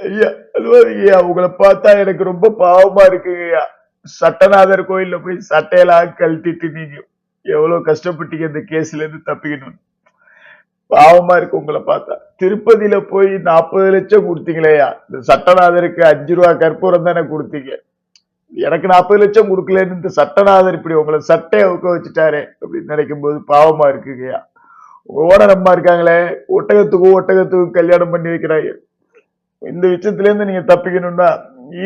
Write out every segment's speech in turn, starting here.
ஐயா அழுவாதீங்கய்யா. உங்களை பார்த்தா எனக்கு ரொம்ப பாவமா இருக்குங்கய்யா. சட்டநாதர் கோயில்ல போய் சட்டையெல்லாம் கழட்டிட்டு நீங்க எவ்வளவு கஷ்டப்பட்டீங்க இந்த கேஸ்ல இருந்து தப்பிக்கணும். பாவமா இருக்கு உங்களை பார்த்தா. திருப்பதியில போய் 40 லட்சம் கொடுத்தீங்களேயா, இந்த சட்டநாதருக்கு 5 ரூபா கற்பூரம் தானே கொடுத்தீங்க. எனக்கு 40 லட்சம் கொடுக்கலன்னு இந்த சட்டநாதர் இப்படி உங்களை சட்டையை ஊக்க வச்சுட்டாரு அப்படின்னு நினைக்கும் போது பாவமா இருக்குங்கய்யா. உங்க ஓனர் அம்மா இருக்காங்களே, ஒட்டகத்துக்கும் கல்யாணம் பண்ணி வைக்கிறாங்க. இந்த விஷயத்துல இருந்து நீங்க தப்பிக்கணும்னா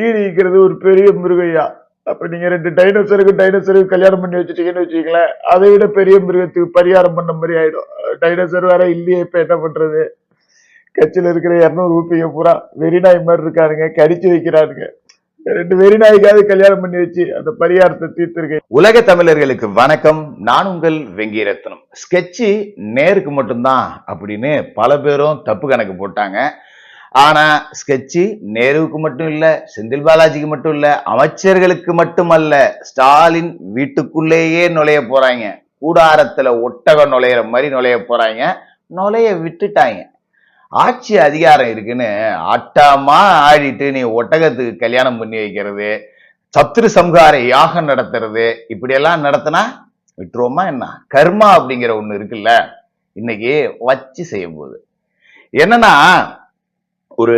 ஈடிக்கிறது ஒரு பெரிய மிருகையா. அப்ப நீங்க 2 டைனோசருக்கு கல்யாணம் பண்ணி வச்சுட்டீங்கன்னு வச்சுக்கீங்களேன், அதை விட பெரிய மிருகத்துக்கு பரிகாரம் பண்ண மாதிரி ஆயிடும். டைனோசர் வேற இல்லையே, இப்ப என்ன பண்றது? கட்சியில இருக்கிற 200 ரூபாய்க்கு பூரா வெறிநாய் மாதிரி இருக்கானுங்க, கடிச்சு வைக்கிறானுங்க. 2 வெறிநாய்க்காவது கல்யாணம் பண்ணி வச்சு அந்த பரிகாரத்தை தீர்த்திருக்கேன். உலக தமிழர்களுக்கு வணக்கம். நான் உங்கள் வெங்கிரத்னம். ஸ்கெட்சு நேருக்கு மட்டும்தான் அப்படின்னு பல பேரும் தப்பு கணக்கு போட்டாங்க. ஆனா ஸ்கெட்சு நேருவுக்கு மட்டும் இல்ல, செந்தில் பாலாஜிக்கு மட்டும் இல்ல, அமைச்சர்களுக்கு மட்டுமல்ல, ஸ்டாலின் வீட்டுக்குள்ளேயே நுழைய போறாங்க. கூடாரத்துல ஒட்டகம் நுழையிற மாதிரி நுழைய போறாங்க. நுழைய விட்டுட்டாங்க. ஆட்சி அதிகாரம் இருக்குன்னு ஆட்டாமா ஆடிட்டு நீ ஒட்டகத்துக்கு கல்யாணம் பண்ணி வைக்கிறது, சத்ரு சம்ஹார யாகம் நடத்துறது, இப்படி எல்லாம் நடத்தினா விட்டுருவோமா என்ன? கர்மா அப்படிங்கிற ஒண்ணு இருக்குல்ல, இன்னைக்கு வச்சு செய்ய போகுது. என்னன்னா, ஒரு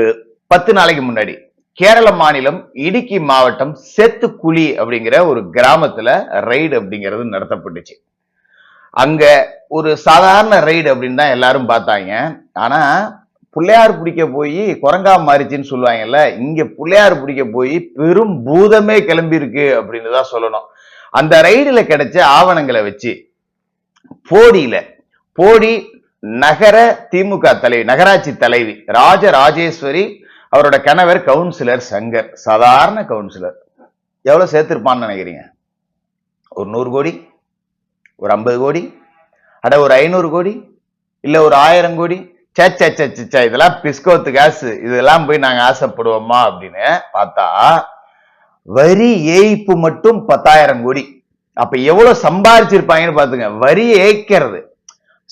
10 நாளைக்கு முன்னாடி கேரள மாநிலம் இடுக்கி மாவட்டம் சேத்துக்குழி அப்படிங்கிற ஒரு கிராமத்துல ரைடு அப்படிங்கிறது நடத்தப்பட்டுச்சு. அங்க ஒரு சாதாரண ரைடு அப்படின்னு தான் எல்லாரும் பார்த்தாங்க. ஆனா பிள்ளையார் பிடிக்க போய் குரங்கா மாறிச்சுன்னு சொல்லுவாங்கல்ல, இங்க பிள்ளையார் பிடிக்க போய் பெரும் பூதமே கிளம்பி இருக்கு அப்படின்னு தான் சொல்லணும். அந்த ரைடுல கிடைச்ச ஆவணங்களை வச்சு போடி நகர திமுக தலைவி, நகராட்சி தலைவி ராஜராஜேஸ்வரி, அவரோட கணவர் கவுன்சிலர் சங்கர், சாதாரண கவுன்சிலர், எவ்வளவு சேர்த்திருப்பான்னு நினைக்கிறீங்க? ஒரு 100 கோடி, ஒரு 50 கோடி, ஒரு 500 கோடி, இல்ல ஒரு 1000 கோடி? சச்சா, இதெல்லாம் பிஸ்கோத்து காசு, இதெல்லாம் போய் நாங்க ஆசைப்படுவோமா அப்படின்னு பார்த்தா வரி ஏய்ப்பு மட்டும் 10,000 கோடி. அப்ப எவ்வளவு சம்பாதிச்சிருப்பாங்கன்னு பாத்துங்க. வரி ஏய்க்கிறது,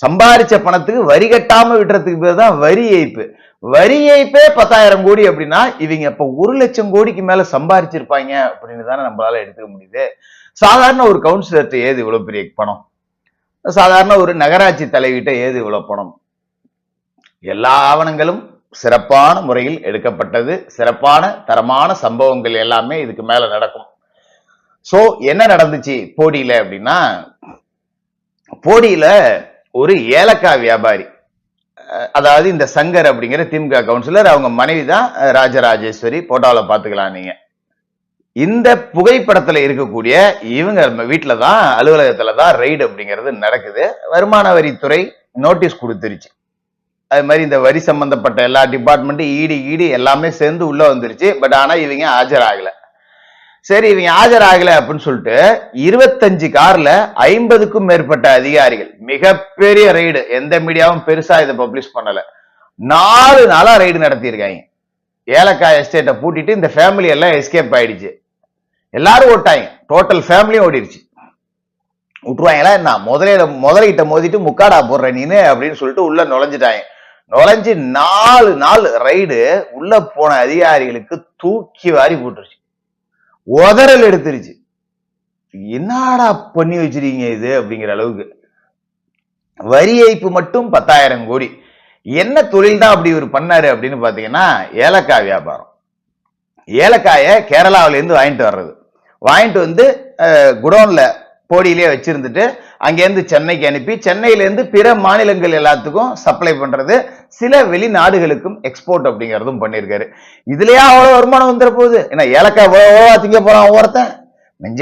சம்பாதிச்ச பணத்துக்கு வரி கட்டாம விட்டுறதுக்கு பேர் தான் வரி ஏய்ப்பு. வரி ஏய்ப்பே 10,000 கோடி அப்படின்னா இவங்க இப்ப 1 லட்சம் கோடிக்கு மேல சம்பாதிச்சிருப்பாங்க அப்படின்னு தானே நம்மளால எடுத்துக்க முடியுது. சாதாரண ஒரு கவுன்சிலர்கிட்ட ஏது இவ்வளவு பெரிய பணம்? சாதாரண ஒரு நகராட்சி தலைவிட்ட ஏது இவ்வளவு பணம்? எல்லா ஆவணங்களும் சிறப்பான முறையில் எடுக்கப்பட்டது. சிறப்பான தரமான சம்பவங்கள் எல்லாமே இதுக்கு மேல நடக்கும். சோ என்ன நடந்துச்சு போடியில அப்படின்னா, போடியில ஒரு ஏலக்காய் வியாபாரி, அதாவது இந்த சங்கர் அப்படிங்கிற திமுக கவுன்சிலர், அவங்க மனைவி தான் ராஜராஜேஸ்வரி, போட்டோல பாத்துக்கலாம் நீங்க. இந்த புகைப்படத்துல இருக்கக்கூடிய இவங்க வீட்டுலதான், அலுவலகத்துலதான் ரைடு அப்படிங்கிறது நடக்குது. வருமான வரித்துறை நோட்டீஸ் கொடுத்துருச்சு. அது மாதிரி இந்த வரி சம்பந்தப்பட்ட எல்லா டிபார்ட்மெண்ட் ஈடி எல்லாமே சேர்ந்து உள்ள வந்துருச்சு. பட் ஆனா இவங்க ஆஜராகல. சரி, இவங்க ஆஜராகல அப்படின்னு சொல்லிட்டு 25 கார்ல 50க்கும் மேற்பட்ட அதிகாரிகள், மிகப்பெரிய ரைடு, எந்த மீடியாவும் பெருசா இதை பப்ளிஷ் பண்ணல, 4 நாளா ரைடு நடத்தியிருக்காங்க. ஏலக்காய் எஸ்டேட்டை பூட்டிட்டு இந்த ஃபேமிலி எல்லாம் எஸ்கேப் ஆயிடுச்சு. எல்லாரும் ஓட்டாங்க, டோட்டல் ஃபேமிலியும் ஓடிடுச்சு. விட்டுருவாங்களா என்ன? முதலைகிட்ட மோதிட்டு முக்காடா போடுற நீனு அப்படின்னு சொல்லிட்டு உள்ள நுழைஞ்சிட்டாங்க. நுழைஞ்சு 4 நாள் ரைடு. உள்ள போன அதிகாரிகளுக்கு தூக்கி வாரி போட்டுருச்சு, உதறல் எடுத்துருச்சு. என்னடா பண்ணி வச்சிருக்கீங்க இது அப்படிங்கிற அளவுக்கு. வரி ஏய்ப்பு மட்டும் 10,000 கோடி. என்ன தொழில் தான் அப்படி இவர் பண்ணாரு அப்படின்னு பாத்தீங்கன்னா, ஏலக்காய் வியாபாரம். ஏலக்காய கேரளாவில இருந்து வாங்கிட்டு வர்றது, வாங்கிட்டு வந்து குடோன்ல போடியிலே வச்சிருந்துட்டு அங்கேருந்து சென்னைக்கு அனுப்பி, சென்னையில இருந்து பிற மாநிலங்கள் எல்லாத்துக்கும் சப்ளை பண்றது, சில வெளிநாடுகளுக்கும் எக்ஸ்போர்ட் அப்படிங்கறதும் பண்ணிருக்காரு. இதுலயே அவ்வளவு வருமானம் வந்துட போகுது. ஏன்னா ஏலக்காய் திங்க போறான் ஒருத்தன்,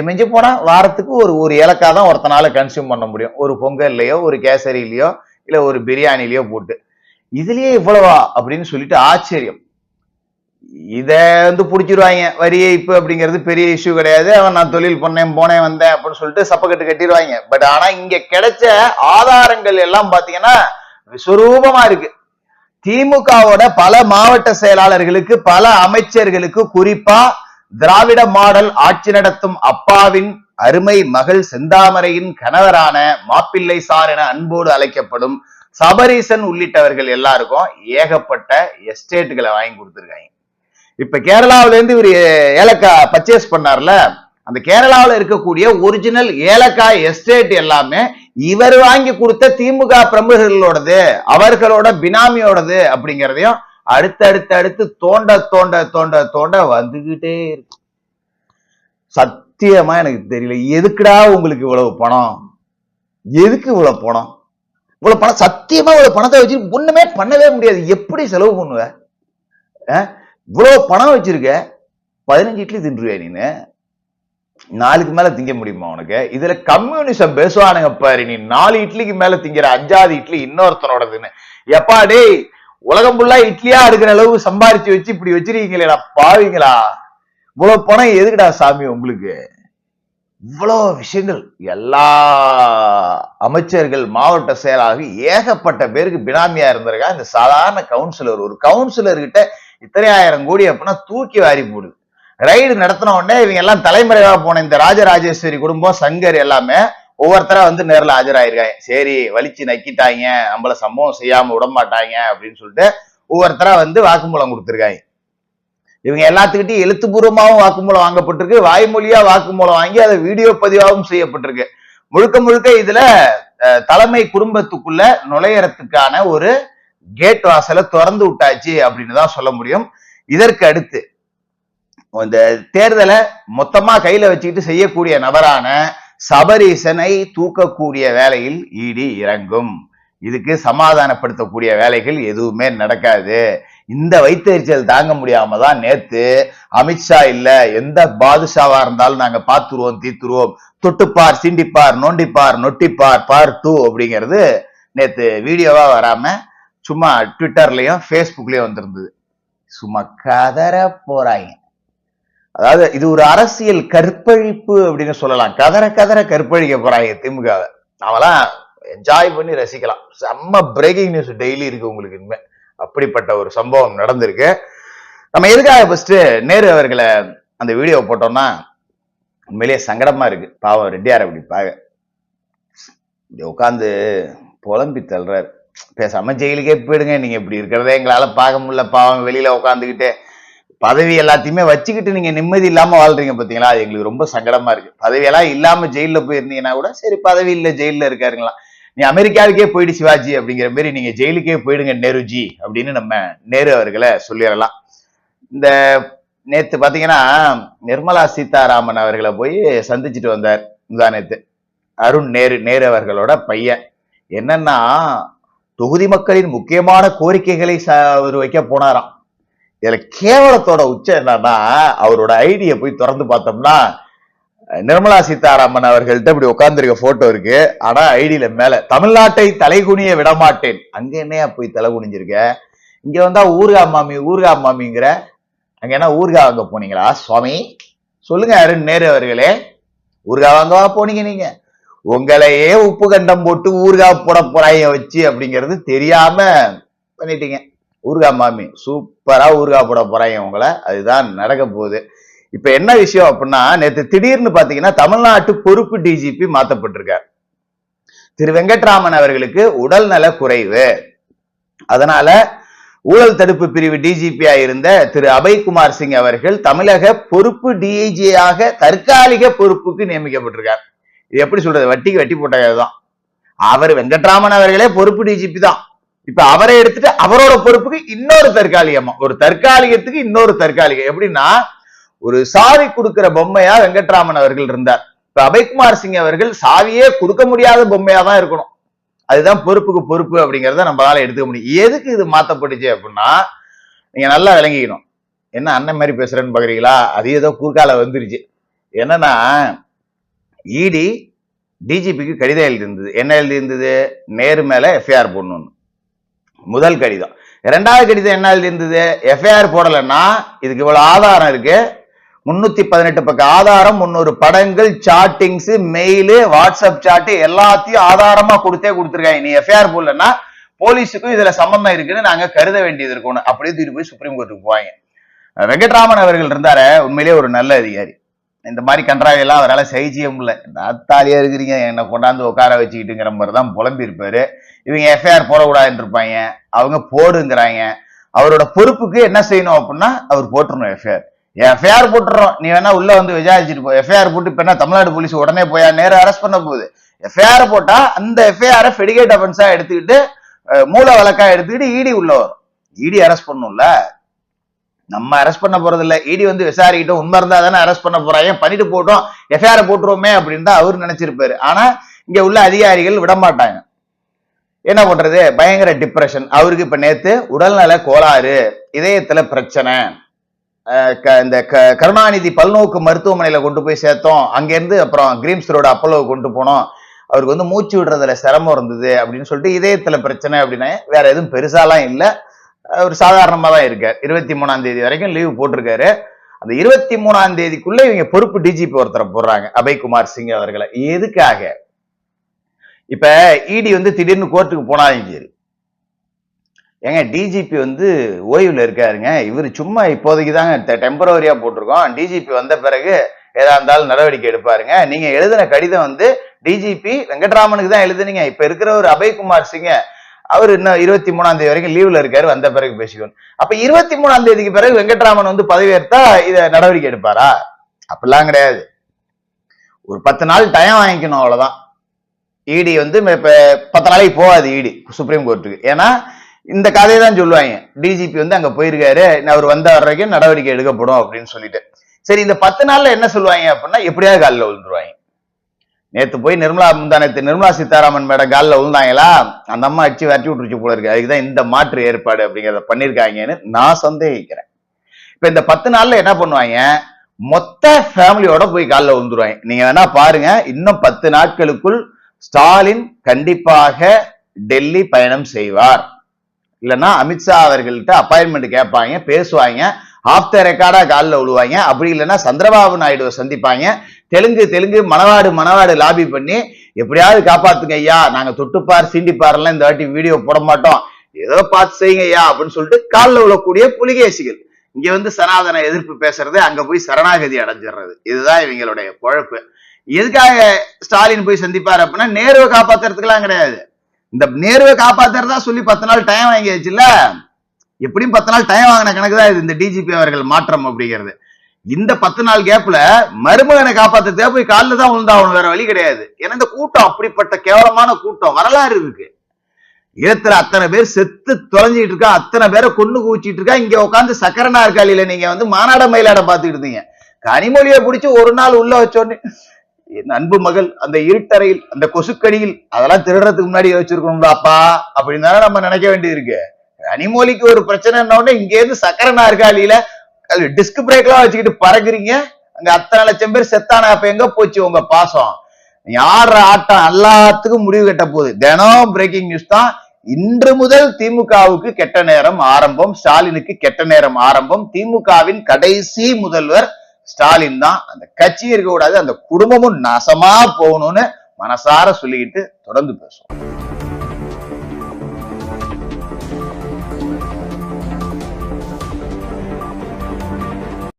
மிஞ்சி போனா வாரத்துக்கு ஒரு ஏலக்காய் தான் ஒருத்தனால கன்சியூம் பண்ண முடியும். ஒரு பொங்கல்லையோ, ஒரு கேசரியிலயோ, இல்ல ஒரு பிரியாணிலயோ போட்டு. இதுலயே இவ்வளவா அப்படின்னு சொல்லிட்டு ஆச்சரியம். இத வந்து புடிச்சிருவாங்க. வரி ஏய்ப்பு அப்படிங்கிறது பெரிய இஷ்யூ கிடையாது. அவன் நான் தொழில் பண்ணேன், போனேன், வந்தேன் அப்படின்னு சொல்லிட்டு சப்பக்கட்டு கட்டிடுவாங்க. பட் ஆனா இங்க கிடைச்ச ஆதாரங்கள் எல்லாம் பாத்தீங்கன்னா விஸ்வரூபமா இருக்கு. திமுகவோட பல மாவட்ட செயலாளர்களுக்கு, பல அமைச்சர்களுக்கு, குறிப்பா திராவிட மாடல் ஆட்சி நடத்தும் அப்பாவின் அருமை மகள் செந்தாமரையின் கணவரான மாப்பிள்ளை சார் என அன்போடு அழைக்கப்படும் சபரீசன் உள்ளிட்டவர்கள் எல்லாருக்கும் ஏகப்பட்ட எஸ்டேட்டுகளை வாங்கி கொடுத்திருக்காங்க. இப்ப கேரளாவில இருந்து இவர் ஏலக்காய் பர்ச்சேஸ் பண்ணார்ல, அந்த கேரளாவில் இருக்கக்கூடிய ஒரிஜினல் ஏலக்காய் எஸ்டேட் எல்லாமே இவர் வாங்கி கொடுத்த திமுக பிரமுகர்களோடது, அவர்களோட பினாமியோடது அப்படிங்கிறதையும் அடுத்து தோண்ட தோண்ட தோண்ட தோண்ட வந்துகிட்டே இருக்கு. சத்தியமா எனக்கு தெரியல, எதுக்குடா உங்களுக்கு இவ்வளவு பணம்? எதுக்கு இவ்வளவு பணம்? இவ்வளவு பணம், சத்தியமா இவ்வளவு பணத்தை வச்சு ஒண்ணுமே பண்ணவே முடியாது. எப்படி செலவு பண்ணுவ? இவ்வளவு பணம் வச்சிருக்க, 15 இட்லி தின்றுவே நீனு, 4க்கு மேல திங்க முடியுமா உனக்கு? இதுல கம்யூனிசம் பேசுவானுங்க பாரு, நீ 4 இட்லிக்கு மேல திங்கிற, 5வது இட்லி இன்னொருத்தனோடதுன்னு. எப்பா டேய், உலகம் ஃபுல்லா இட்லியா இருக்கிற அளவு சம்பாரிச்சு வச்சு இப்படி வச்சிருக்கீங்களேடா பாவீங்களா? இவ்வளவு பணம் எதுக்குடா சாமி உங்களுக்கு? இவ்வளவு விஷயங்கள், எல்லா அமைச்சர்கள், மாவட்ட செயலாளர்கள், ஏகப்பட்ட பேருக்கு பினாமியா இருந்திருக்கா. இந்த சாதாரண கவுன்சிலர், ஒரு கவுன்சிலர் கிட்ட இத்தனை 1000 கோடி அப்படின்னா தூக்கி வாரி போடுது. ரைடு நடத்தின உடனே இவங்க எல்லாம் தலைமறைவா போன இந்த ராஜராஜேஸ்வரி குடும்பம், சங்கர் எல்லாமே ஒவ்வொருத்தரா வந்து நேரில் ஆஜராயிருக்காங்க. சரி, வலிச்சு நக்கிட்டாங்க, நம்மள சம்பவம் செய்யாம விட மாட்டாங்க அப்படின்னு சொல்லிட்டு ஒவ்வொருத்தரா வந்து வாக்குமூலம் கொடுத்திருக்காங்க. இவங்க எல்லாத்துக்கிட்டையும் எழுத்துப்பூர்வமாகவும் வாக்குமூலம் வாங்கப்பட்டிருக்கு, வாய்மொழியா வாக்குமூலம் வாங்கி அதை வீடியோ பதிவாகவும் செய்யப்பட்டிருக்கு. முழுக்க முழுக்க இதுல தலைமை குடும்பத்துக்குள்ள நுழையறதுக்கான ஒரு கேட் வாசலை திறந்து விட்டாச்சு அப்படின்னு தான் சொல்ல முடியும். இதற்கு அடுத்து இந்த தேர்தலை மொத்தமா கையில வச்சுக்கிட்டு செய்யக்கூடிய நபரான சபரீசனை தூக்கக்கூடிய வேலையில் இடி இறங்கும். இதுக்கு சமாதானப்படுத்தக்கூடிய வேலைகள் எதுவுமே நடக்காது. இந்த வைத்தறிச்சல் தாங்க முடியாம தான் நேத்து அமித்ஷா இல்ல, எந்த பாதுஷாவா இருந்தாலும் நாங்க பாத்துருவோம், தீத்துருவோம், தொட்டுப்பார், சீண்டிப்பார், நோண்டிப்பார், நொட்டிப்பார், பார்ட் 2 அப்படிங்கிறது நேத்து வீடியோவா வராம சும்மா ட்விட்டர்லயும் பேஸ்புக்லயும் வந்திருந்தது. சும்மா கதற போறாங்க. அதாவது இது ஒரு அரசியல் கற்பழிப்பு அப்படின்னு சொல்லலாம். கதற கதற கற்பழிக்க போறாங்க திமுக. அவெல்லாம் என்ஜாய் பண்ணி ரசிக்கலாம். செம்ம பிரேக்கிங் நியூஸ் டெய்லி இருக்கு உங்களுக்கு. இனிமே அப்படிப்பட்ட ஒரு சம்பவம் நடந்திருக்கு. நம்ம எதுக்காக ஃபர்ஸ்ட் நேரு அவர்களை அந்த வீடியோ போட்டோம்னா உண்மையிலேயே சங்கடமா இருக்கு. பாவம் ரெட்டியார் அப்படி உட்காந்து புலம்பி தள்ளுறாரு. பேசாம ஜெயிலுக்கே போயிடுங்க, நீங்க இப்படி இருக்கிறதே எங்களால பார்க்க முடியல, பாவம் வெளியில உட்காந்துக்கிட்டு பதவி எல்லாத்தையுமே வச்சுக்கிட்டு நீங்க நிம்மதி இல்லாம வாழ்றீங்க பாத்தீங்களா, அது எங்களுக்கு ரொம்ப சங்கடமா இருக்கு. பதவியெல்லாம் இல்லாம ஜெயில போயிருந்தீங்கன்னா கூட சரி, பதவி இல்ல ஜெயில இருக்காருங்களா, நீ அமெரிக்காவுக்கே போயிடு சிவாஜி அப்படிங்கிற மாதிரி நீங்க ஜெயிலுக்கே போயிடுங்க நேருஜி அப்படின்னு நம்ம நேரு அவர்களை சொல்லிடலாம். இந்த நேத்து பாத்தீங்கன்னா நிர்மலா சீதாராமன் அவர்களை போய் சந்திச்சுட்டு வந்தார் முந்தானேத்து அருண் நேரு அவர்களோட பையன். என்னன்னா தொகுதி மக்களின் முக்கியமான கோரிக்கைகளை அவர் வைக்க போனாராம். இதுல கேவலத்தோட உச்சம் என்னன்னா, அவரோட ஐடியை போய் திறந்து பார்த்தோம்னா நிர்மலா சீதாராமன் அவர்கள்ட்ட இப்படி உட்கார்ந்துருக்க போட்டோ இருக்கு. ஆனா ஐடியில மேல தமிழ்நாட்டை தலைகுனிய விடமாட்டேன். அங்க என்னையா போய் தலை குனிஞ்சிருக்க? இங்க வந்தா ஊர்கா மாமிங்கிற, அங்க என்ன ஊர்கா வாங்க போனீங்களா சுவாமி? சொல்லுங்க அருண் நேரு அவர்களே, ஊர்கா வாங்கவா போனீங்க? நீங்க உங்களையே உப்பு கண்டம் போட்டு ஊர்கா போட போறாங்க வச்சு அப்படிங்கிறது தெரியாம பண்ணிட்டீங்க. ஊர்கா மாமி சூப்பரா ஊர்கா போட போறாங்க உங்களை, அதுதான் நடக்க போகுது. இப்ப என்ன விஷயம் அப்படின்னா, நேற்று திடீர்னு பாத்தீங்கன்னா தமிழ்நாட்டு பொறுப்பு டிஜிபி மாத்தப்பட்டிருக்கார். திரு வெங்கட்ராமன் அவர்களுக்கு உடல் நல குறைவு, அதனால ஊழல் தடுப்பு பிரிவு டிஜிபியா இருந்த திரு அபய்குமார் சிங் அவர்கள் தமிழக பொறுப்பு டிஐஜியாக தற்காலிக பொறுப்புக்கு நியமிக்கப்பட்டிருக்கார். இது எப்படி சொல்றது, வட்டிக்கு வட்டி போட்டதான். அவர் வெங்கட்ராமன் அவர்களே பொறுப்பு டிஜிபி தான். இப்ப அவரை எடுத்துட்டு அவரோட பொறுப்புக்கு இன்னொரு தற்காலிகமா, ஒரு தற்காலிகத்துக்கு இன்னொரு தற்காலிகம். எப்படின்னா ஒரு சாவி கொடுக்கிற பொம்மையா வெங்கட்ராமன் அவர்கள் இருந்தார். இப்ப அபய்குமார் சிங் அவர்கள் சாவியே கொடுக்க முடியாத பொம்மையா தான் இருக்கணும். அதுதான் பொறுப்புக்கு பொறுப்பு அப்படிங்கறத நம்மளால எடுத்துக்க முடியும். எதுக்கு இது மாத்தப்பட்டுச்சு அப்படின்னா, நீங்க நல்லா விளங்கிக்கணும். என்ன அண்ணன் மாதிரி பேசுறேன்னு பாக்குறீங்களா, அது ஏதோ குறுக்கால வந்துருச்சு. என்னன்னா இடி டிஜிபிக்கு கடிதம் எழுதியிருந்தது. என்ன எழுதியிருந்தது? நேரு மேல எஃப்ஐஆர் போடணும்னு முதல் கடிதம். இரண்டாவது கடிதம் என்ன எழுதியிருந்தது? எஃப்ஐஆர் போடலன்னா இதுக்கு இவ்வளவு ஆதாரம் இருக்கு, 318 பக்க ஆதாரம், 300 படங்கள், சாட்டிங்ஸ், மெயில், வாட்ஸ்அப் சாட் எல்லாத்தையும் ஆதாரமா கொடுத்திருக்காங்க. நீ எஃப்ஐஆர் போடலன்னா போலீஸுக்கும் இதுல சம்பந்தம் இருக்குன்னு நாங்க கருத வேண்டியது இருக்கணும். அப்படியே தூக்கி போய் சுப்ரீம் கோர்ட்டுக்கு போவாங்க. வெங்கட்ராமன் அவர்கள் இருந்தாரு, உண்மையிலேயே ஒரு நல்ல அதிகாரி. இந்த மாதிரி கன்றாவையெல்லாம் அவரால் செய்ய முடியல. நாத்தாலியா இருக்கிறீங்க, என்னை கொண்டாந்து உட்கார வச்சுக்கிட்டுங்கிற மாதிரி தான் புலம்பி இருப்பாரு. இவங்க எஃப்ஐஆர் போடக்கூடாதுன்னு இருப்பாங்க, அவங்க போடுங்கிறாங்க. அவரோட பொறுப்புக்கு என்ன செய்யணும் அப்படின்னா அவர் போட்டுறணும் எஃப்ஐஆர். எஃப்ஐஆர் போட்டுறோம், நீ வேணா உள்ள வந்து விசாரிச்சுட்டு போ. எஃப்ஐஆர் போட்டு இப்ப என்ன தமிழ்நாடு போலீஸ் உடனே போய் நேரம் அரெஸ்ட் பண்ண போகுது? எஃப்ஐஆர் போட்டா அந்த எஃப்ஐஆர் ஃபெடிகேட் அஃபென்ஸா எடுத்துக்கிட்டு மூல வழக்கா எடுத்துக்கிட்டு இடி உள்ள வரும். இடி அரெஸ்ட் பண்ணும்ல, நம்ம அரெஸ்ட் பண்ண போறது இல்ல. இடி வந்து விசாரிக்கிட்டோம், உண்மை இருந்தா தானே அரெஸ்ட் பண்ண போறாங்க, பண்ணிட்டு போட்டோம் எஃப்ஐஆர் போட்டுருவோமே அப்படின்னு தான் அவரு நினைச்சிருப்பாரு. ஆனா இங்க உள்ள அதிகாரிகள் விட மாட்டாங்க. என்ன பண்றது, பயங்கர டிப்ரெஷன். அவருக்கு இப்ப நேத்து உடல்நல கோளாறு, இதயத்துல பிரச்சனை. இந்த கருணாநிதி பல்நோக்கு மருத்துவமனையில கொண்டு போய் சேர்த்தோம், அங்க இருந்து அப்புறம் கிரீம்ஸ் ரோடு அப்போலோவை கொண்டு போனோம், அவருக்கு வந்து மூச்சு விடுறதுல சிரமம் இருந்தது அப்படின்னு சொல்லிட்டு இதயத்துல பிரச்சனை அப்படின்னு. வேற எதுவும் பெருசாலாம் இல்ல, அவர் சாதாரணமா தான் இருக்காரு. 23ஆம் தேதி வரைக்கும் லீவு போட்டிருக்காரு. அந்த 23ஆம் தேதிக்குள்ள இவங்க பொறுப்பு டிஜிபி ஒருத்தரை போடுறாங்க, அபய்குமார் சிங் அவர்களை. எதுக்காக? இப்ப இடி வந்து திடீர்னு கோர்ட்டுக்கு போனாலும் சரி, ஏங்க டிஜிபி வந்து ஓய்வுல இருக்காருங்க, இவரு சும்மா இப்போதைக்கு தாங்க டெம்பரவரியா போட்டிருக்கோம், டிஜிபி வந்த பிறகு ஏதா இருந்தாலும் நடவடிக்கை எடுப்பாருங்க. நீங்க எழுதின கடிதம் வந்து டிஜிபி வெங்கட்ராமனுக்கு தான் எழுதுனீங்க. இப்ப இருக்கிற ஒரு அபய்குமார் சிங் அவர் இன்னும் 23ஆம் தேதி வரைக்கும் லீவ்ல இருக்காரு, வந்த பிறகு பேசிக்கணும். அப்ப 23ஆம் தேதிக்கு பிறகு வெங்கட்ராமன் வந்து பதவியேற்றா இத நடவடிக்கை எடுப்பாரா? அப்படிலாம் கிடையாது. ஒரு 10 நாள் டைம் வாங்கிக்கணும், அவ்வளவுதான். இடி வந்து இப்ப 10 நாளைக்கு போகாது இடி சுப்ரீம் கோர்ட்டுக்கு. ஏன்னா இந்த கதையை தான் சொல்லுவாங்க, டிஜிபி வந்து அங்க போயிருக்காரு, அவர் வந்த வரைக்கும் நடவடிக்கை எடுக்கப்படும் அப்படின்னு சொல்லிட்டு. சரி, இந்த 10 நாள்ல என்ன சொல்லுவாங்க அப்படின்னா, எப்படியாவது காலில் விழுந்துருவாங்க. நேத்து போய் நிர்மலா சீதாராமன் மேடம் காலில் விழுந்தாங்களா, அந்த அம்மா அடிச்சு விரட்டி விட்டுருச்சு போல இருக்கு. அதுக்குதான் இந்த மாற்று ஏற்பாடு அப்படிங்கிறத பண்ணிருக்காங்கன்னு நான் சந்தேகிக்கிறேன். இப்ப இந்த 10 நாள்ல என்ன பண்ணுவாங்க, மொத்த ஃபேமிலியோட போய் காலில் விழுந்துருவாங்க. நீங்க வேணா பாருங்க, இன்னும் 10 நாட்களுக்குள் ஸ்டாலின் கண்டிப்பாக டெல்லி பயணம் செய்வார். இல்லைன்னா அமித்ஷா அவர்கள்ட்ட அப்பாயின்மெண்ட் கேட்பாங்க, பேசுவாங்க, ஆஃப் த ரெக்கார்டா காலில் விழுவாங்க. அப்படி இல்லைன்னா சந்திரபாபு நாயுடுவை சந்திப்பாங்க. தெலுங்கு மணவாடு லாபி பண்ணி எப்படியாவது காப்பாத்துங்க ஐயா, நாங்க தொட்டுப்பார் சீண்டிப்பாரெல்லாம் இந்த வாட்டி வீடியோ போட மாட்டோம், ஏதோ பார்த்து செய்யுங்க ஐயா அப்படின்னு சொல்லிட்டு காலில் விழக்கூடிய புலிகேசிகள். இங்க வந்து சனாதன எதிர்ப்பு பேசுறது, அங்க போய் சரணாகதி அடைஞ்சிடுறது. இதுதான் இவங்களுடைய குழப்பு. எதுக்காக ஸ்டாலின் போய் சந்திப்பாரு அப்படின்னா, நேருவை காப்பாத்துறதுக்கெல்லாம் கிடையாது. இந்த நேருவை காப்பாத்துறதா சொல்லி 10 நாள் டைம் வாங்கியாச்சுல்ல, எப்படியும் 10 நாள் டைம் வாங்கின கணக்கு தான் இது இந்த டிஜிபி அவர்கள் மாற்றம் அப்படிங்கிறது. இந்த 10 நாள் கேப்ல மருமகனை காப்பாத்துறதே போய் காலில் தான் விழுந்தாகணும், வேற வழி கிடையாது. ஏன்னா இந்த கூட்டம் அப்படிப்பட்ட கேவலமான கூட்டம், வரலாறு இருக்கு. ஈழத்துல அத்தனை பேர் செத்து தொலைஞ்சிட்டு இருக்கா, அத்தனை பேரை கொண்டு குவிச்சிட்டு இருக்கா. இங்க உட்காந்து சக்கரனா இருக்காளியில நீங்க வந்து மாநாட மயிலாட பாத்துக்கிட்டு இருந்தீங்க. கனிமொழியை பிடிச்சி ஒரு நாள் உள்ள வச்சோன்னு, என் அன்பு மகள் அந்த இருட்டறையில் அந்த கொசுக்கடியில் அதெல்லாம் திருடுறதுக்கு முன்னாடி வச்சிருக்கணும்லாப்பா அப்படின்னு தானே நம்ம நினைக்க வேண்டியது இருக்கு. கனிமொழிக்கு ஒரு பிரச்சனைன்னா இங்க இருந்து சக்கரனா இருக்காளியில டிஸ்க் பிரேக் எல்லாம் வச்சுக்கிட்டு பறக்குறீங்க. அங்க அத்தனை லட்சம் பேர் செத்தான, அப்ப எங்க போச்சு உங்க பாசம்? யார ஆட்டம் எல்லாத்துக்கும் முடிவு கட்ட போகுது. தினம் பிரேக்கிங் நியூஸ் தான். இன்று முதல் திமுகவுக்கு கெட்ட நேரம் ஆரம்பம், ஸ்டாலினுக்கு கெட்ட நேரம் ஆரம்பம். திமுகவின் கடைசி முதல்வர் ஸ்டாலின் தான். அந்த கட்சி இருக்க கூடாது, அந்த குடும்பமும் நாசமா போகணும்னு மனசார சொல்லிக்கிட்டு தொடர்ந்து பேசுவோம்.